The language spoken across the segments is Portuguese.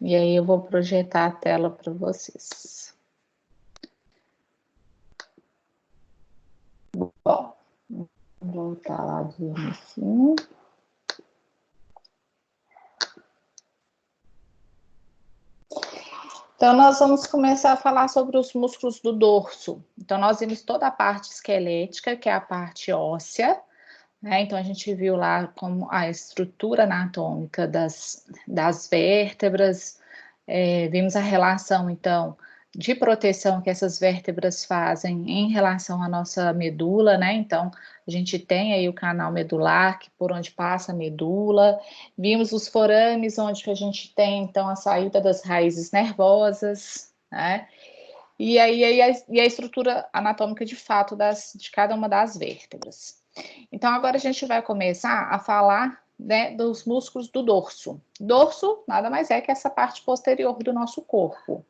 E aí eu vou projetar a tela para vocês. Bom, vou voltar lá do início. Então, nós vamos começar a falar sobre os músculos do dorso. Então, nós vimos toda a parte esquelética, que é a parte óssea, né? Então, a gente viu lá como a estrutura anatômica das vértebras, vimos a relação, então, de proteção que essas vértebras fazem em relação à nossa medula, né? Então, a gente tem aí o canal medular, que por onde passa a medula. Vimos os forames, onde a gente tem, então, a saída das raízes nervosas, né? E aí a estrutura anatômica, de fato, de cada uma das vértebras. Então, agora a gente vai começar a falar, né, dos músculos do dorso. Dorso nada mais é que essa parte posterior do nosso corpo.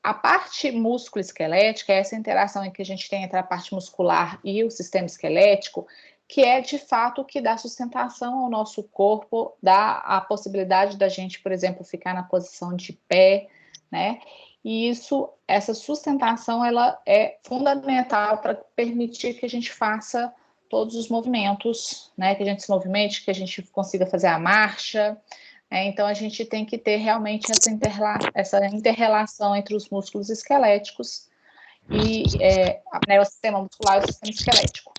A parte músculo-esquelética é essa interação em que a gente tem entre a parte muscular e o sistema esquelético, que é, de fato, o que dá sustentação ao nosso corpo, dá a possibilidade da gente, por exemplo, ficar na posição de pé, né? E essa sustentação, ela é fundamental para permitir que a gente faça todos os movimentos, né? Que a gente se movimente, que a gente consiga fazer a marcha. Então, a gente tem que ter realmente essa inter-relação entre os músculos esqueléticos e né, o sistema muscular e o sistema esquelético.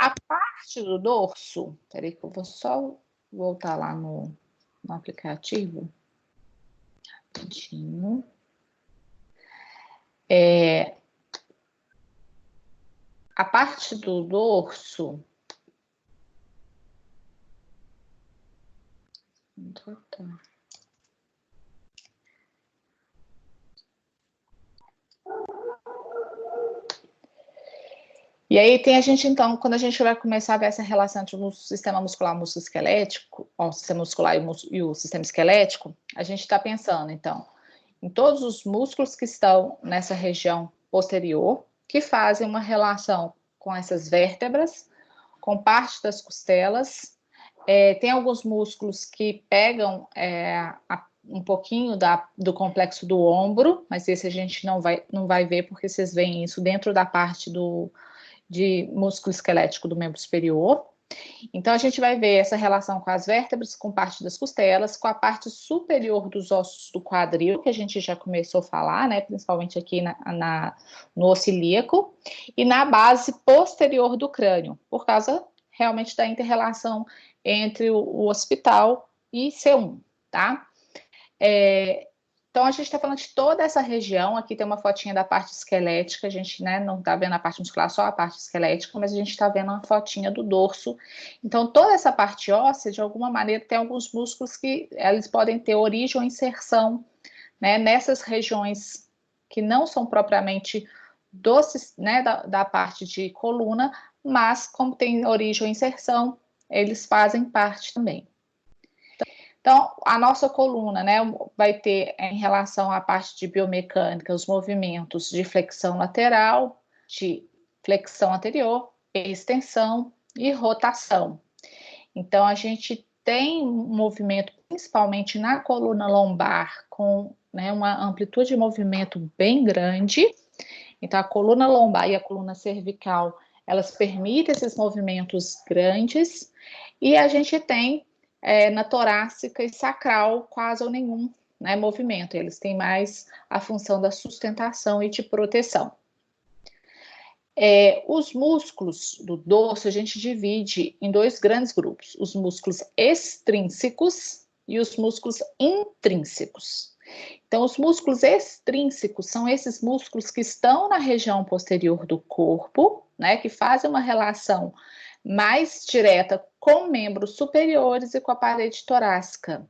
A parte do dorso, peraí que eu vou só voltar lá no aplicativo. Rapidinho. A parte do dorso... E aí tem a gente, então, quando a gente vai começar a ver essa relação entre o sistema muscular e o músculo esquelético, o sistema muscular e o sistema esquelético, a gente está pensando, então, em todos os músculos que estão nessa região posterior, que fazem uma relação com essas vértebras, com parte das costelas. Tem alguns músculos que pegam um pouquinho do complexo do ombro, mas esse a gente não vai ver, porque vocês veem isso dentro da parte de músculo esquelético do membro superior. Então, a gente vai ver essa relação com as vértebras, com parte das costelas, com a parte superior dos ossos do quadril, que a gente já começou a falar, né, principalmente aqui no osso ilíaco, e na base posterior do crânio, por causa realmente da inter-relação entre o occipital e C1, tá? Então, a gente está falando de toda essa região. Aqui tem uma fotinha da parte esquelética. A gente, né, não está vendo a parte muscular, só a parte esquelética, mas a gente está vendo uma fotinha do dorso. Então, toda essa parte óssea, de alguma maneira, tem alguns músculos que eles podem ter origem ou inserção, né, nessas regiões que não são propriamente né, da parte de coluna, mas como tem origem ou inserção, eles fazem parte também. Então, a nossa coluna, né, vai ter, em relação à parte de biomecânica, os movimentos de flexão lateral, de flexão anterior, extensão e rotação. Então, a gente tem um movimento, principalmente na coluna lombar, com, né, uma amplitude de movimento bem grande. Então, a coluna lombar e a coluna cervical, elas permitem esses movimentos grandes, e a gente tem na torácica e sacral quase ou nenhum, né, movimento. Eles têm mais a função da sustentação e de proteção. Os músculos do dorso a gente divide em dois grandes grupos: os músculos extrínsecos e os músculos intrínsecos. Então, os músculos extrínsecos são esses músculos que estão na região posterior do corpo, né, que fazem uma relação mais direta com membros superiores e com a parede torácica.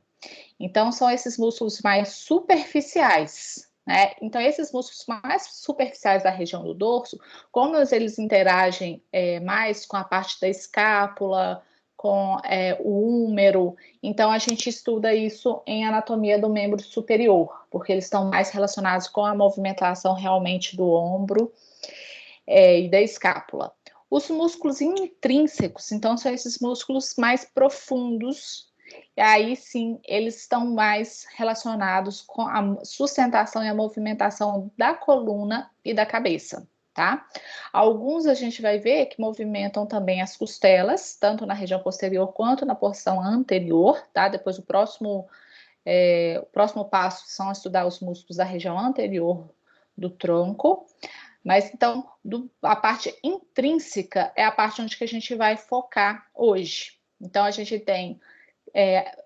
Então, são esses músculos mais superficiais, né? Então, esses músculos mais superficiais da região do dorso, como eles interagem mais com a parte da escápula, com o húmero, então a gente estuda isso em anatomia do membro superior, porque eles estão mais relacionados com a movimentação realmente do ombro e da escápula. Os músculos intrínsecos, então, são esses músculos mais profundos e aí sim eles estão mais relacionados com a sustentação e a movimentação da coluna e da cabeça, tá? Alguns a gente vai ver que movimentam também as costelas, tanto na região posterior quanto na porção anterior, tá? Depois o próximo passo são estudar os músculos da região anterior do tronco. Mas então, a parte intrínseca é a parte onde que a gente vai focar hoje. Então, a gente tem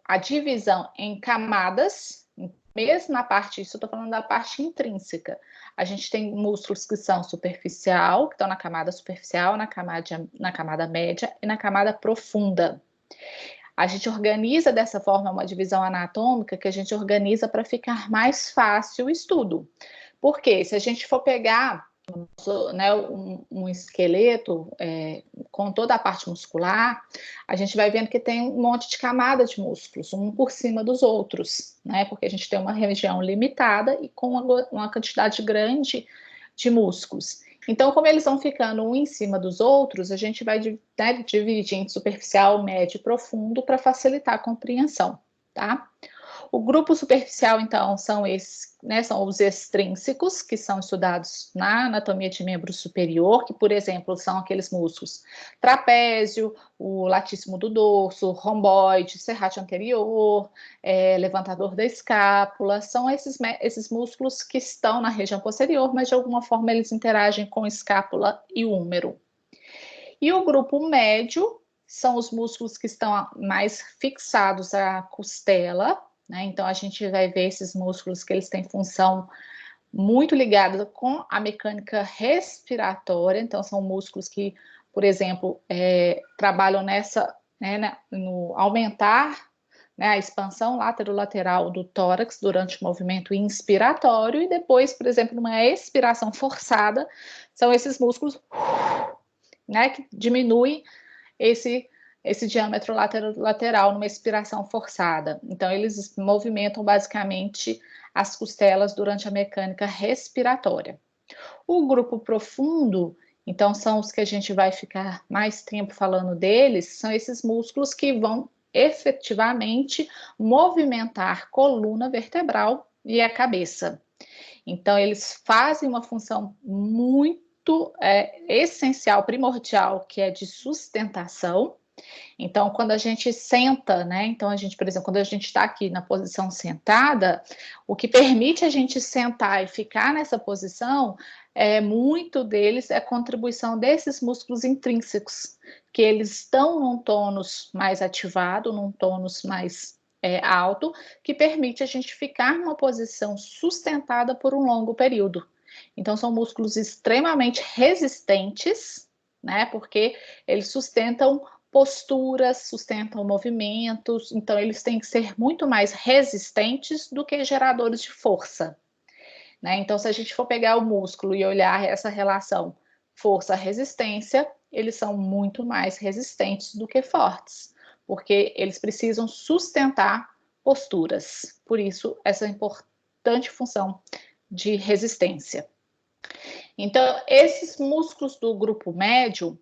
a divisão em camadas, mesmo na parte, isso eu estou falando da parte intrínseca. A gente tem músculos que são superficial, que estão na camada superficial, na camada média e na camada profunda. A gente organiza dessa forma uma divisão anatômica que a gente organiza para ficar mais fácil o estudo. Porque se a gente for pegar né, um esqueleto com toda a parte muscular, a gente vai vendo que tem um monte de camada de músculos, um por cima dos outros, né? Porque a gente tem uma região limitada e com uma quantidade grande de músculos. Então, como eles vão ficando um em cima dos outros, a gente vai dividir em superficial, médio e profundo para facilitar a compreensão, tá? O grupo superficial, então, são esses, né, são os extrínsecos, que são estudados na anatomia de membro superior, que, por exemplo, são aqueles músculos trapézio, o latíssimo do dorso, romboide, serrátil anterior, levantador da escápula, são esses músculos que estão na região posterior, mas de alguma forma eles interagem com escápula e úmero. E o grupo médio são os músculos que estão mais fixados à costela, né? Então, a gente vai ver esses músculos que eles têm função muito ligada com a mecânica respiratória. Então, são músculos que, por exemplo, trabalham no aumentar, né, a expansão laterolateral do tórax durante o movimento inspiratório e depois, por exemplo, numa expiração forçada, são esses músculos, né, que diminuem esse diâmetro lateral numa expiração forçada. Então, eles movimentam basicamente as costelas durante a mecânica respiratória. O grupo profundo, então, são os que a gente vai ficar mais tempo falando deles, são esses músculos que vão efetivamente movimentar coluna vertebral e a cabeça. Então, eles fazem uma função muito essencial, primordial, que é de sustentação. Então, quando a gente senta, né? Então, por exemplo, quando a gente está aqui na posição sentada, o que permite a gente sentar e ficar nessa posição, muito deles é a contribuição desses músculos intrínsecos, que eles estão num tônus mais ativado, num tônus mais alto, que permite a gente ficar numa posição sustentada por um longo período. Então, são músculos extremamente resistentes, né? Porque eles sustentam posturas, sustentam movimentos, então eles têm que ser muito mais resistentes do que geradores de força, né? Então, se a gente for pegar o músculo e olhar essa relação força-resistência, eles são muito mais resistentes do que fortes, porque eles precisam sustentar posturas, por isso essa importante função de resistência. Então, esses músculos do grupo médio,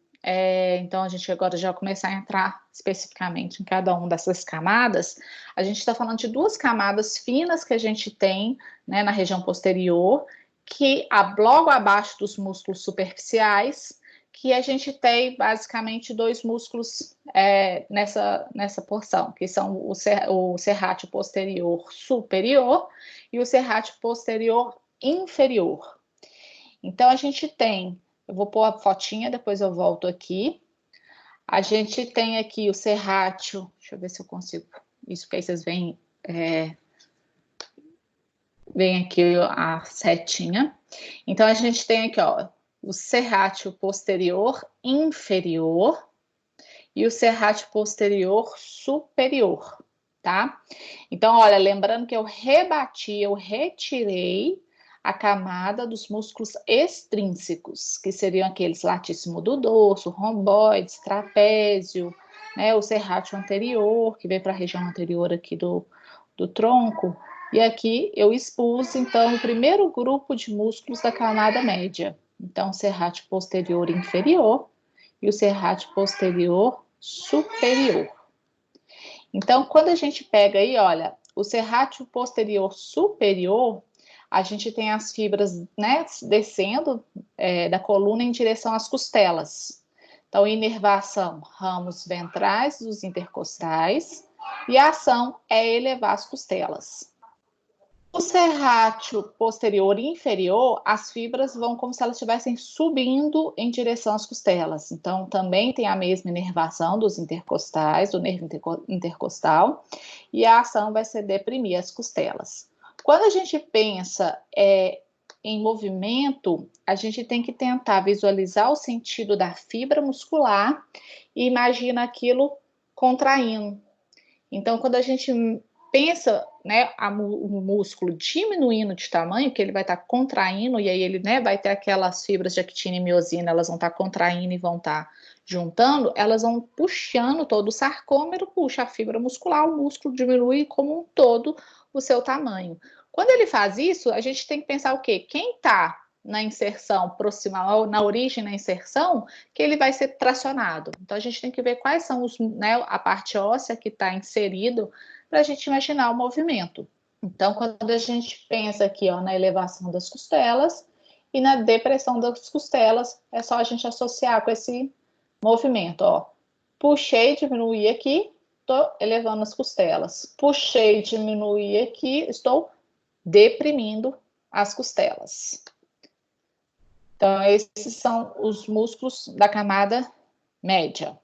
então a gente agora já começar a entrar especificamente em cada uma dessas camadas, a gente está falando de duas camadas finas que a gente tem, né, na região posterior, que logo abaixo dos músculos superficiais, que a gente tem basicamente dois músculos nessa porção, que são o serrátil posterior superior e o serrátil posterior inferior. Então, a gente tem, eu vou pôr a fotinha, depois eu volto aqui. A gente tem aqui o serrátil, deixa eu ver se eu consigo, isso que aí vocês veem, vem aqui a setinha. Então, a gente tem aqui, ó, o serrátil posterior inferior e o serrátil posterior superior, tá? Então, olha, lembrando que eu retirei a camada dos músculos extrínsecos, que seriam aqueles latíssimo do dorso, romboides, trapézio, né, o serrátil anterior, que vem para a região anterior aqui do tronco, e aqui eu expus, então, o primeiro grupo de músculos da camada média. Então, o serrátil posterior inferior e o serrátil posterior superior. Então, quando a gente pega aí, olha, o serrátil posterior superior, a gente tem as fibras, né, descendo da coluna em direção às costelas. Então, inervação, ramos ventrais dos intercostais, e a ação é elevar as costelas. O serrátil posterior e inferior, as fibras vão como se elas estivessem subindo em direção às costelas. Então, também tem a mesma inervação dos intercostais, do nervo intercostal, e a ação vai ser deprimir as costelas. Quando a gente pensa em movimento, a gente tem que tentar visualizar o sentido da fibra muscular e imagina aquilo contraindo. Então, quando a gente pensa, né, o músculo diminuindo de tamanho, que ele vai estar contraindo, e aí ele, né, vai ter aquelas fibras de actina e miosina, elas vão estar contraindo e vão estar juntando, elas vão puxando todo o sarcômero, puxa a fibra muscular, o músculo diminui como um todo o seu tamanho. Quando ele faz isso, a gente tem que pensar o quê? Quem está na inserção proximal, na origem da inserção, que ele vai ser tracionado. Então, a gente tem que ver quais são os, né, a parte óssea que está inserido para a gente imaginar o movimento. Então, quando a gente pensa aqui, ó, na elevação das costelas e na depressão das costelas, é só a gente associar com esse movimento, ó. Puxei, diminuí aqui, estou elevando as costelas. Puxei, diminuí aqui, estou deprimindo as costelas. Então, esses são os músculos da camada média.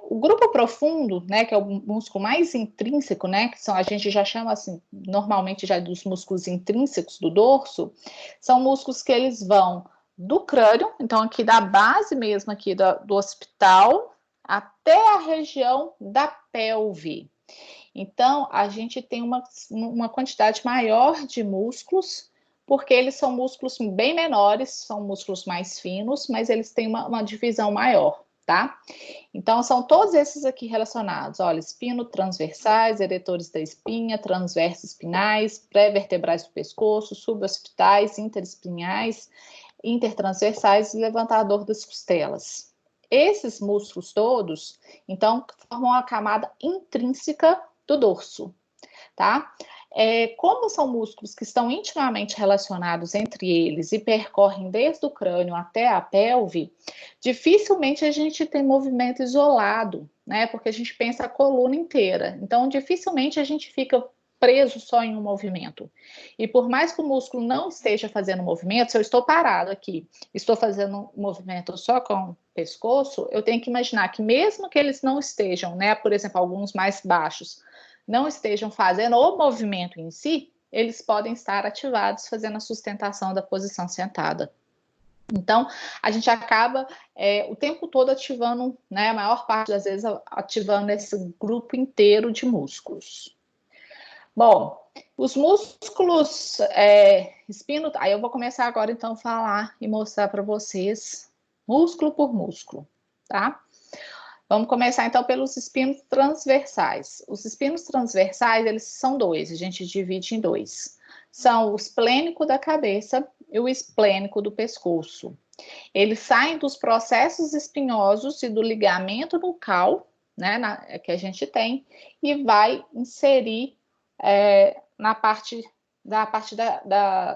O grupo profundo, né, que é o músculo mais intrínseco, né, que a gente já chama assim, normalmente já dos músculos intrínsecos do dorso, são músculos que eles vão do crânio, então aqui da base mesmo aqui do occipital, até a região da pelve. Então, a gente tem uma quantidade maior de músculos, porque eles são músculos bem menores, são músculos mais finos, mas eles têm uma divisão maior, tá? Então, são todos esses aqui relacionados, olha, espinotransversais, eretores da espinha, transversos espinais, pré-vertebrais do pescoço, suboccipitais, interespinhais, intertransversais e levantador das costelas. Esses músculos todos, então, formam a camada intrínseca do dorso, tá? Como são músculos que estão intimamente relacionados entre eles e percorrem desde o crânio até a pelve, dificilmente a gente tem movimento isolado, né? Porque a gente pensa a coluna inteira. Então, dificilmente a gente fica preso só em um movimento. E por mais que o músculo não esteja fazendo movimento, se eu estou parado aqui, estou fazendo um movimento só com o pescoço, eu tenho que imaginar que mesmo que eles não estejam, né, por exemplo, alguns mais baixos, não estejam fazendo o movimento em si, eles podem estar ativados fazendo a sustentação da posição sentada. Então, a gente acaba o tempo todo ativando, né, a maior parte das vezes ativando esse grupo inteiro de músculos. Bom, os músculos espino, aí eu vou começar agora então a falar e mostrar para vocês músculo por músculo, tá? Vamos começar então pelos espinos transversais. Os espinos transversais, eles são dois, a gente divide em dois. São o esplênico da cabeça e o esplênico do pescoço. Eles saem dos processos espinhosos e do ligamento nucal, né, que a gente tem, e vai inserir na parte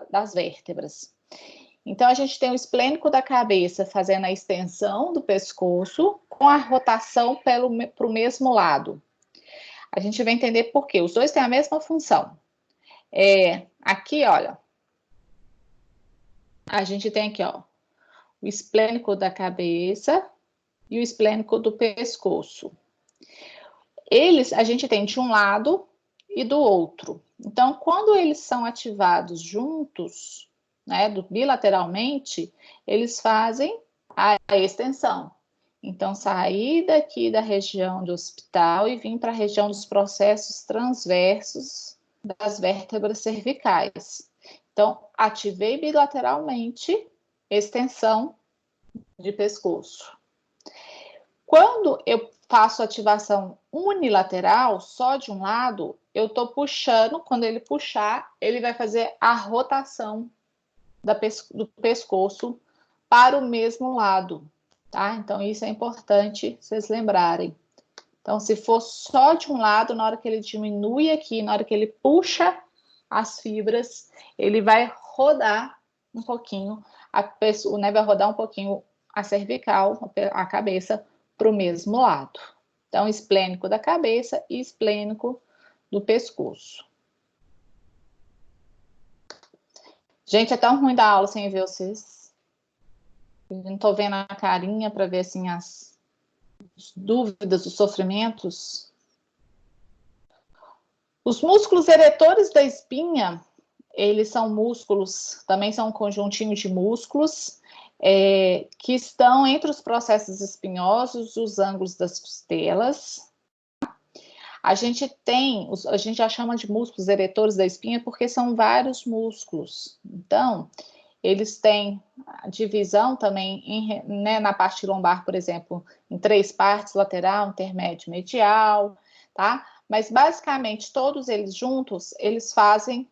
das vértebras. Então, a gente tem o esplênico da cabeça fazendo a extensão do pescoço com a rotação para o mesmo lado. A gente vai entender por quê. Os dois têm a mesma função. Aqui, olha, a gente tem aqui, ó, o esplênico da cabeça e o esplênico do pescoço. Eles, a gente tem de um lado e do outro. Então, quando eles são ativados juntos, né, bilateralmente, eles fazem a extensão. Então, sair daqui da região do occipital e vir para a região dos processos transversos das vértebras cervicais. Então, ativei bilateralmente, extensão de pescoço. Quando eu faço ativação unilateral, só de um lado, eu estou puxando, quando ele puxar, ele vai fazer a rotação do pescoço para o mesmo lado, tá? Então, isso é importante vocês lembrarem. Então, se for só de um lado, na hora que ele diminui aqui, na hora que ele puxa as fibras, ele vai rodar um pouquinho, né, vai rodar um pouquinho a cervical, a cabeça, para o mesmo lado. Então, esplênico da cabeça e esplênico do pescoço. Gente, é tão ruim dar aula sem ver vocês. Eu não estou vendo a carinha para ver assim as dúvidas, os sofrimentos. Os músculos eretores da espinha, eles são músculos, também são um conjuntinho de músculos que estão entre os processos espinhosos, os ângulos das costelas. A gente já chama de músculos eretores da espinha porque são vários músculos. Então, eles têm a divisão também né, na parte lombar, por exemplo, em 3 partes, lateral, intermédio, medial, tá? Mas, basicamente, todos eles juntos, eles fazem...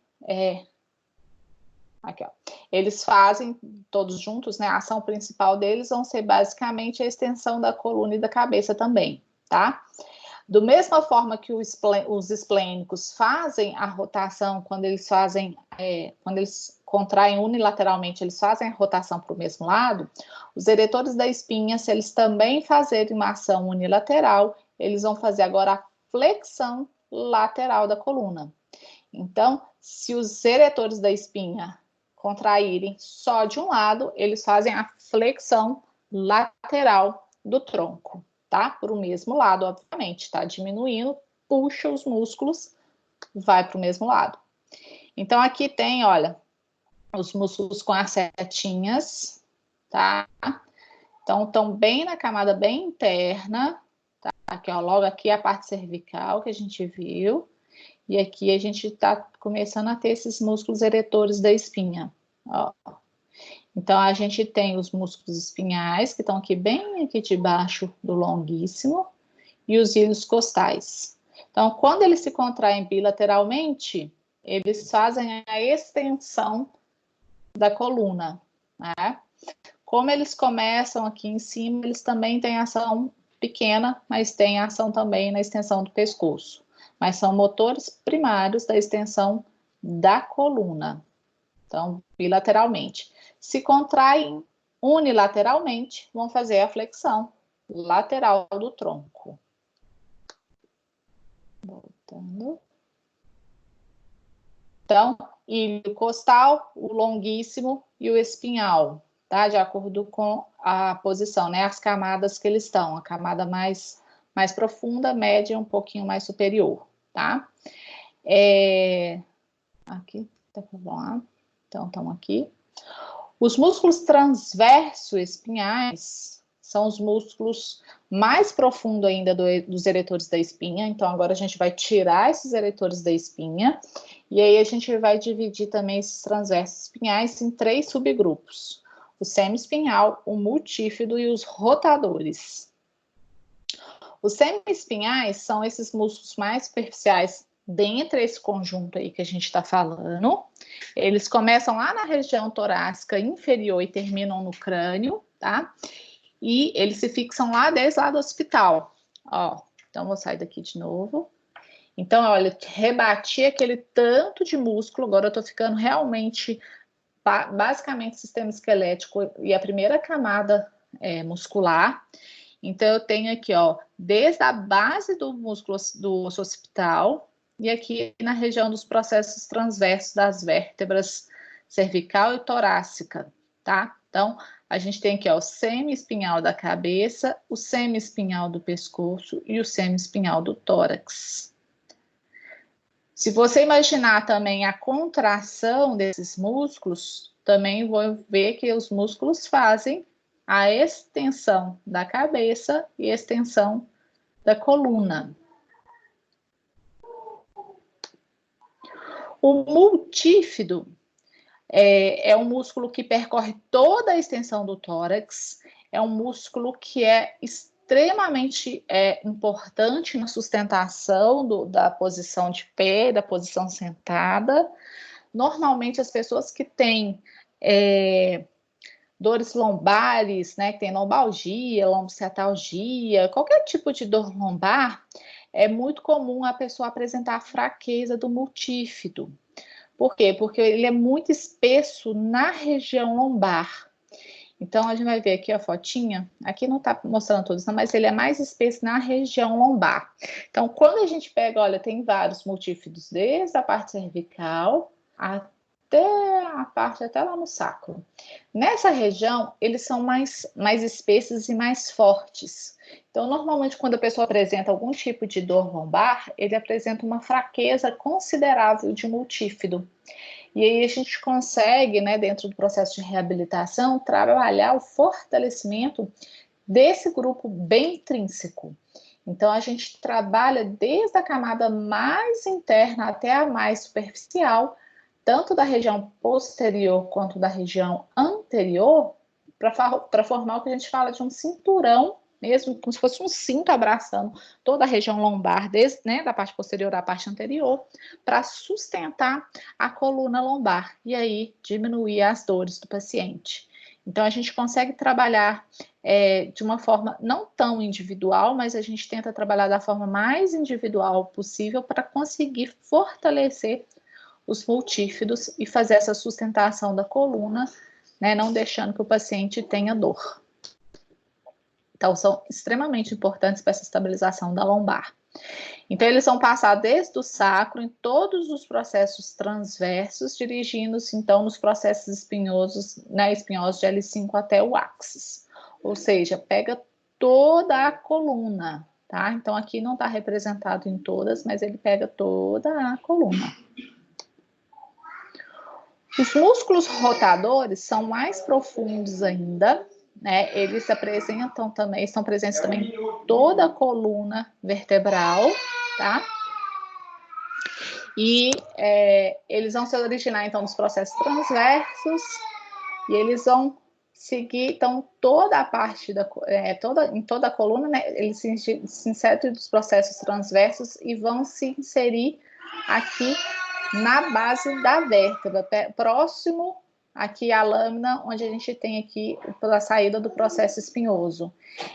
aqui, ó. Eles fazem, todos juntos, né? A ação principal deles vão ser, basicamente, a extensão da coluna e da cabeça também, tá? Do mesma forma que os esplênicos fazem a rotação, quando eles contraem unilateralmente, eles fazem a rotação para o mesmo lado, os eretores da espinha, se eles também fazerem uma ação unilateral, eles vão fazer agora a flexão lateral da coluna. Então, se os eretores da espinha contraírem só de um lado, eles fazem a flexão lateral do tronco, tá? Para o mesmo lado, obviamente, tá? Diminuindo, puxa os músculos, vai para o mesmo lado. Então, aqui tem, olha, os músculos com as setinhas, tá? Então, estão bem na camada bem interna, tá? Aqui, ó, logo aqui a parte cervical que a gente viu. E aqui a gente está começando a ter esses músculos eretores da espinha, ó. Então, a gente tem os músculos espinhais, que estão aqui bem aqui debaixo do longuíssimo, e os ilhos costais. Então, quando eles se contraem bilateralmente, eles fazem a extensão da coluna, né? Como eles começam aqui em cima, eles também têm ação pequena, mas têm ação também na extensão do pescoço. Mas são motores primários da extensão da coluna. Então, bilateralmente. Se contraem unilateralmente, vão fazer a flexão lateral do tronco. Voltando. Então, ilho costal, o longuíssimo e o espinhal, tá? De acordo com a posição, né? As camadas que eles estão, a camada mais profunda, média e um pouquinho mais superior, tá? Aqui, tá bom lá. Então, estamos aqui. Os músculos transverso espinhais são os músculos mais profundos ainda dos eretores da espinha. Então, agora a gente vai tirar esses eretores da espinha. E aí a gente vai dividir também esses transversos espinhais em 3 subgrupos. O semi-espinhal, o multífido e os rotadores. Os semi-espinhais são esses músculos mais superficiais dentro desse conjunto aí que a gente está falando. Eles começam lá na região torácica inferior e terminam no crânio, tá? E eles se fixam lá desde lá do hospital. Ó, então vou sair daqui de novo. Então, olha, rebati aquele tanto de músculo, agora eu tô ficando realmente, basicamente, sistema esquelético e a primeira camada muscular. Então, eu tenho aqui, ó, desde a base do músculo do osso occipital e aqui na região dos processos transversos das vértebras cervical e torácica, tá? Então, a gente tem aqui, ó, o semi-espinhal da cabeça, o semi-espinhal do pescoço e o semi-espinhal do tórax. Se você imaginar também a contração desses músculos, também vou ver que os músculos fazem a extensão da cabeça e extensão da coluna. O multífido é um músculo que percorre toda a extensão do tórax, é um músculo que é extremamente importante na sustentação da posição de pé, da posição sentada. Normalmente, as pessoas que têm dores lombares, né, que tem lombalgia, lombociatalgia, qualquer tipo de dor lombar, é muito comum a pessoa apresentar fraqueza do multífido. Por quê? Porque ele é muito espesso na região lombar. Então, a gente vai ver aqui a fotinha. Aqui não está mostrando todos, não, mas ele é mais espesso na região lombar. Então, quando a gente pega, olha, tem vários multífidos, desde a parte cervical até a parte, até lá no sacro. Nessa região, eles são mais espessos e mais fortes. Então, normalmente, quando a pessoa apresenta algum tipo de dor lombar, ele apresenta uma fraqueza considerável de multífido. E aí a gente consegue, né, dentro do processo de reabilitação, trabalhar o fortalecimento desse grupo bem intrínseco. Então, a gente trabalha desde a camada mais interna até a mais superficial, tanto da região posterior quanto da região anterior, para formar o que a gente fala de um cinturão, mesmo como se fosse um cinto abraçando toda a região lombar, desde, né, da parte posterior à parte anterior, para sustentar a coluna lombar e aí diminuir as dores do paciente. Então, a gente consegue trabalhar de uma forma não tão individual, mas a gente tenta trabalhar da forma mais individual possível para conseguir fortalecer os multífidos e fazer essa sustentação da coluna, né, não deixando que o paciente tenha dor. Então, são extremamente importantes para essa estabilização da lombar. Então, eles vão passar desde o sacro em todos os processos transversos, dirigindo-se, então, nos processos espinhosos, né, espinhosos de L5 até o axis. Ou seja, pega toda a coluna, tá? Então, aqui não está representado em todas, mas ele pega toda a coluna. Os músculos rotadores são mais profundos ainda, né? Eles apresentam também, estão presentes também em toda a coluna vertebral, tá? E eles vão se originar, então, nos processos transversos, e eles vão seguir, então, toda a parte, em toda a coluna, né? Eles se inserem dos processos transversos e vão se inserir aqui na base da vértebra, próximo aqui à lâmina, onde a gente tem aqui pela saída do processo espinhoso.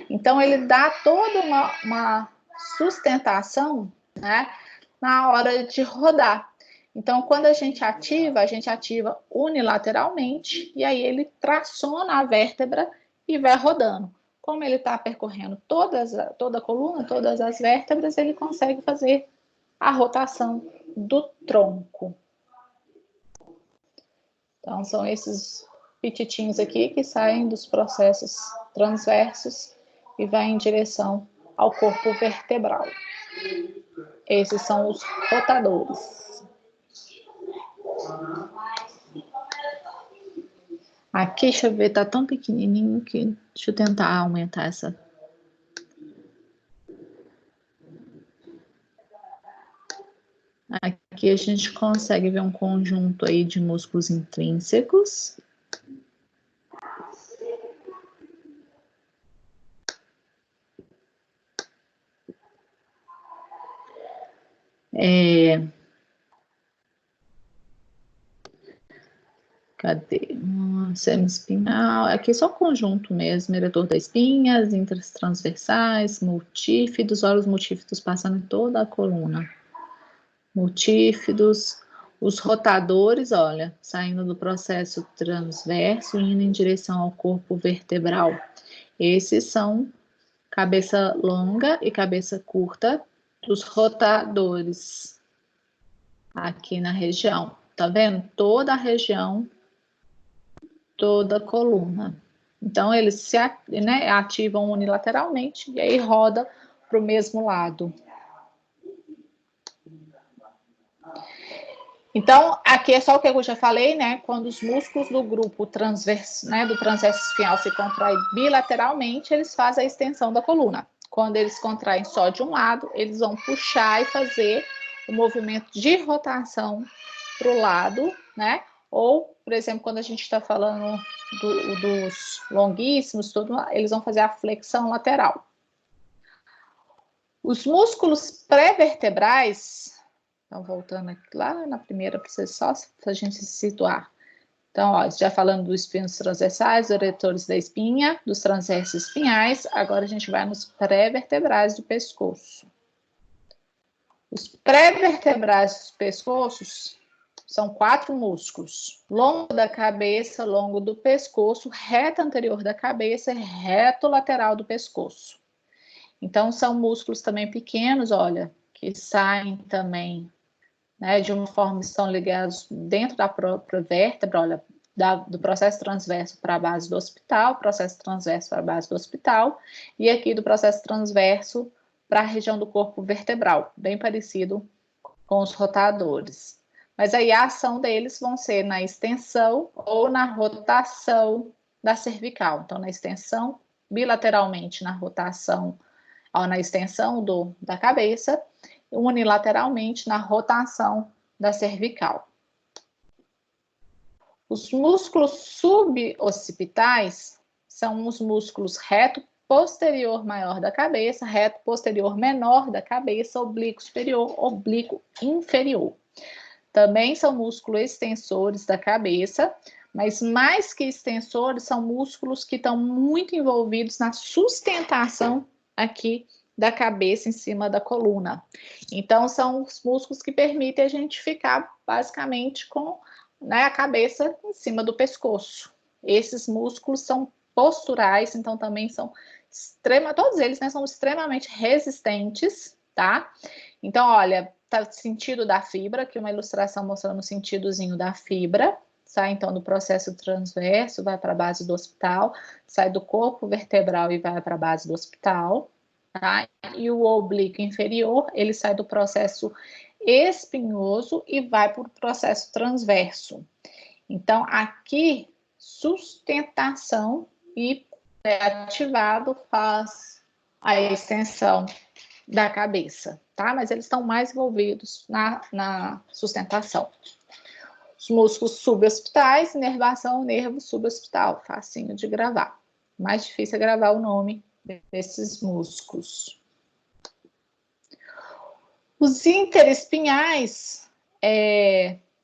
Então, ele dá toda uma sustentação, né, na hora de rodar. Então, quando a gente ativa unilateralmente, e aí ele traciona a vértebra e vai rodando. Como ele está percorrendo toda a coluna, todas as vértebras, ele consegue fazer a rotação do tronco. Então, são esses pititinhos aqui que saem dos processos transversos e vai em direção ao corpo vertebral. Esses são os rotadores. Aqui, deixa eu ver, tá tão pequenininho que deixa eu tentar aumentar essa. Aqui a gente consegue ver um conjunto aí de músculos intrínsecos. Cadê? Semiespinhal. Aqui é só conjunto mesmo, eretor da espinha, as intertransversais, multífidos, olha os multífidos passando em toda a coluna. Multífidos, os rotadores, olha, saindo do processo transverso e indo em direção ao corpo vertebral. Esses são cabeça longa e cabeça curta dos rotadores aqui na região. Tá vendo? Toda a região, toda a coluna. Então, eles se ativam unilateralmente e aí roda para o mesmo lado. Então, aqui é só o que eu já falei, né? Quando os músculos do grupo transverso, né, do transverso espinhal se contraem bilateralmente, eles fazem a extensão da coluna. Quando eles contraem só de um lado, eles vão puxar e fazer o movimento de rotação para o lado, né? Ou, por exemplo, quando a gente está falando dos longuíssimos, eles vão fazer a flexão lateral. Os músculos pré-vertebrais, então voltando aqui lá na primeira, para a gente se situar. Então, ó, já falando dos espinhos transversais, dos eretores da espinha, dos transversos espinhais, agora a gente vai nos pré-vertebrais do pescoço. Os pré-vertebrais dos pescoços são 4 músculos: longo da cabeça, longo do pescoço, reto anterior da cabeça e reto lateral do pescoço. Então, são músculos também pequenos, olha, que saem também, né, de uma forma, estão ligados dentro da própria vértebra, olha, do processo transverso para a base do occipital, processo transverso para a base do occipital, e aqui do processo transverso para a região do corpo vertebral, bem parecido com os rotadores. Mas aí a ação deles vão ser na extensão ou na rotação da cervical. Então, na extensão, bilateralmente na rotação, ou na extensão da cabeça, unilateralmente na rotação da cervical. Os músculos suboccipitais são os músculos reto posterior maior da cabeça, reto posterior menor da cabeça, oblíquo superior, oblíquo inferior. Também são músculos extensores da cabeça, mas mais que extensores, são músculos que estão muito envolvidos na sustentação aqui da cabeça em cima da coluna. Então, são os músculos que permitem a gente ficar basicamente com, né, a cabeça em cima do pescoço. Esses músculos são posturais, então também são todos eles, né, são extremamente resistentes, tá? Então, olha, tá o sentido da fibra, aqui uma ilustração mostrando o sentidozinho da fibra, sai então do processo transverso, vai para a base do occipital, sai do corpo vertebral e vai para a base do occipital, tá? E o oblíquo inferior, ele sai do processo espinhoso e vai para o processo transverso. Então, aqui, sustentação e ativado faz a extensão da cabeça, tá? Mas eles estão mais envolvidos na sustentação. Os músculos suboccipitais, inervação, nervo suboccipital, facinho de gravar. Mais difícil é gravar o nome desses músculos. Os interespinhais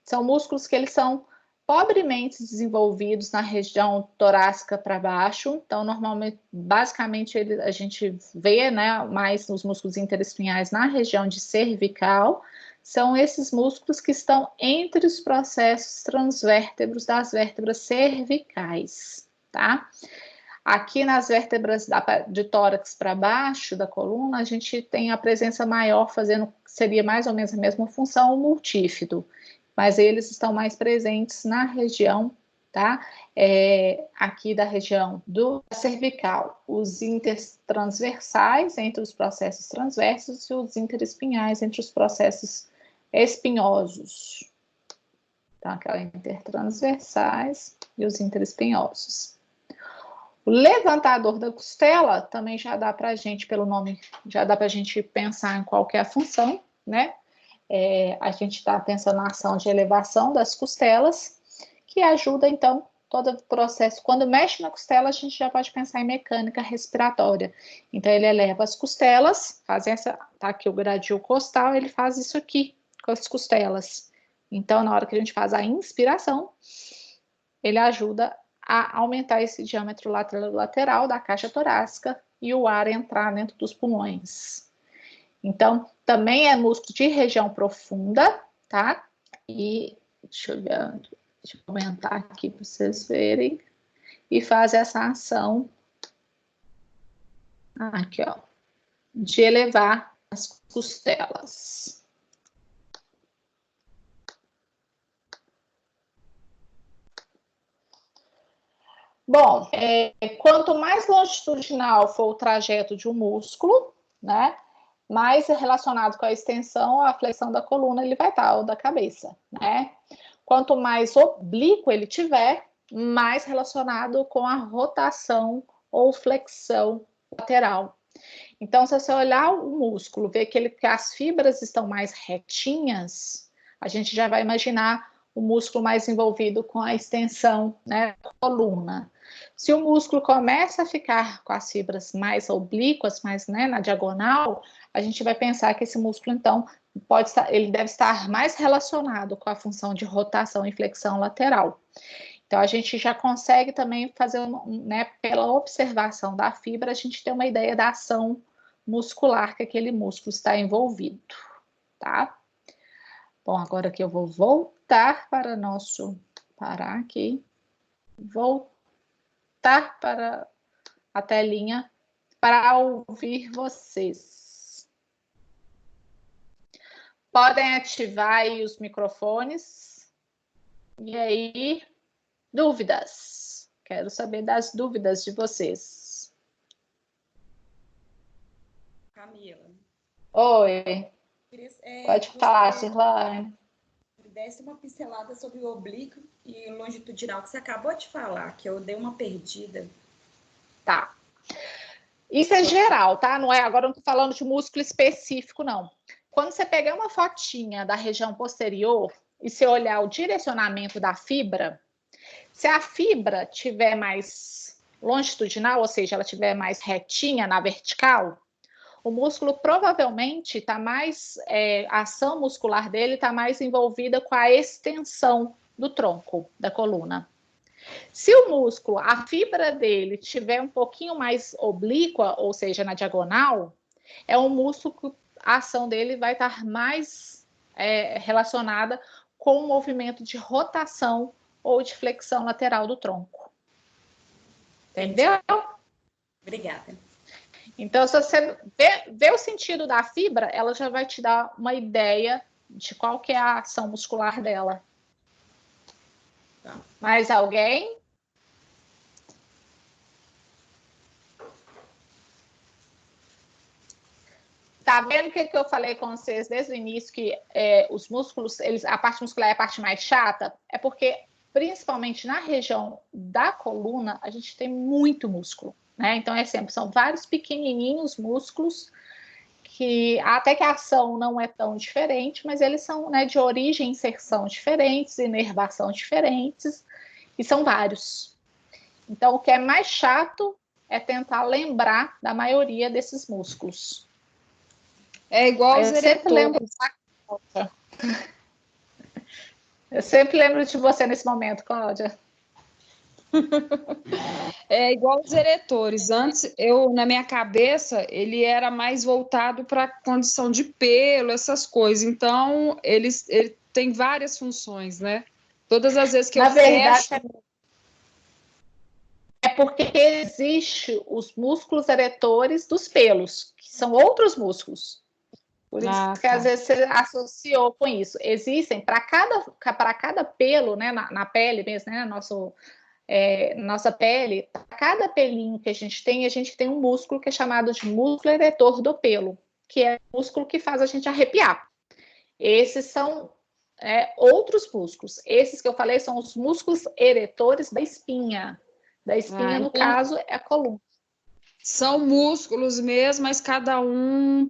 são músculos que eles são pobremente desenvolvidos na região torácica para baixo. Então, normalmente, basicamente, a gente vê, né, mais os músculos interespinhais na região de cervical. São esses músculos que estão entre os processos transvértebros das vértebras cervicais, tá? Aqui nas vértebras de tórax para baixo da coluna, a gente tem a presença maior, seria mais ou menos a mesma função, o multífido, mas eles estão mais presentes na região, tá? Aqui da região do cervical, os intertransversais entre os processos transversos e os interespinhais entre os processos espinhosos. Então, aqui, ó, intertransversais e os interespinhosos. O levantador da costela também já dá para a gente, pelo nome, já dá para a gente pensar em qual que é a função, né? A gente está pensando na ação de elevação das costelas, que ajuda, então, todo o processo. Quando mexe na costela, a gente já pode pensar em mecânica respiratória. Então, ele eleva as costelas, faz tá aqui o gradil costal, ele faz isso aqui com as costelas. Então, na hora que a gente faz a inspiração, ele ajuda a aumentar esse diâmetro lateral da caixa torácica e o ar entrar dentro dos pulmões. Então, também é músculo de região profunda, tá? E deixa eu aumentar aqui para vocês verem. E faz essa ação aqui, ó, de elevar as costelas. Bom, quanto mais longitudinal for o trajeto de um músculo, né, mais relacionado com a extensão, a flexão da coluna, ele vai estar, ou da cabeça, né? Quanto mais oblíquo ele tiver, mais relacionado com a rotação ou flexão lateral. Então, se você olhar o músculo, ver que as fibras estão mais retinhas, a gente já vai imaginar o músculo mais envolvido com a extensão, né, da coluna. Se o músculo começa a ficar com as fibras mais oblíquas, mais, né, na diagonal, a gente vai pensar que esse músculo, então, ele deve estar mais relacionado com a função de rotação e flexão lateral. Então, a gente já consegue também fazer, né, pela observação da fibra, a gente tem uma ideia da ação muscular que aquele músculo está envolvido, tá? Bom, agora que eu vou voltar para parar aqui, voltar para a telinha para ouvir vocês. Podem ativar aí os microfones. E aí, dúvidas? Quero saber das dúvidas de vocês. Camila. Oi. Pode falar, Cirlane. Desse uma pincelada sobre o oblíquo e longitudinal que você acabou de falar, que eu dei uma perdida. Tá. Isso é geral, tá? Não é, agora eu não estou falando de músculo específico, não. Quando você pegar uma fotinha da região posterior e você olhar o direcionamento da fibra, se a fibra tiver mais longitudinal, ou seja, ela tiver mais retinha na vertical, o músculo provavelmente está mais, a ação muscular dele está mais envolvida com a extensão do tronco da coluna. Se o músculo, a fibra dele tiver um pouquinho mais oblíqua, ou seja, na diagonal, é um músculo que a ação dele vai estar mais relacionada com o movimento de rotação ou de flexão lateral do tronco. Entendeu? Obrigada. Então, se você vê o sentido da fibra, ela já vai te dar uma ideia de qual que é a ação muscular dela. Tá. Mais alguém? Tá vendo o que eu falei com vocês desde o início, que os músculos, a parte muscular é a parte mais chata? É porque, principalmente na região da coluna, a gente tem muito músculo, né? Então, são vários pequenininhos músculos que até que a ação não é tão diferente, mas eles são, né, de origem e inserção diferentes, inervação diferentes, e são vários. Então, o que é mais chato é tentar lembrar da maioria desses músculos. É igual os eretores. Eu sempre lembro de você nesse momento, Cláudia. É igual os eretores. Antes, na minha cabeça, ele era mais voltado para a condição de pelo, essas coisas. Então, ele tem várias funções, né? Todas as vezes que Na eu verdade, fecho... É porque existe os músculos eretores dos pelos, que são outros músculos. Por isso que às vezes você associou com isso. Existem, para cada pelo, né, na pele mesmo, né, nossa pele, cada pelinho que a gente tem um músculo que é chamado de músculo eretor do pelo, que é o músculo que faz a gente arrepiar. Esses são outros músculos. Esses que eu falei são os músculos eretores da espinha. Da espinha, no caso, é a coluna. São músculos mesmo, mas cada um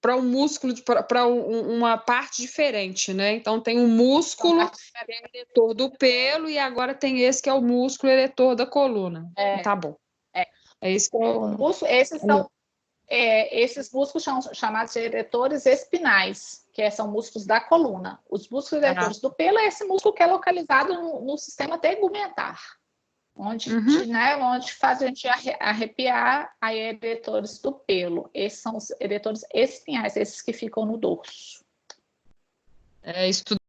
para um músculo, para uma parte diferente, né? Então, tem um músculo que é eretor do pelo e agora tem esse que é o músculo eretor da coluna. Tá bom. É isso que esses músculos são chamados de eretores espinais, que são músculos da coluna. Os músculos eretores do pelo é esse músculo que é localizado no sistema tegumentar, onde faz a gente arrepiar aí eretores do pelo. Esses são os eretores espinhais, esses que ficam no dorso. Isso tudo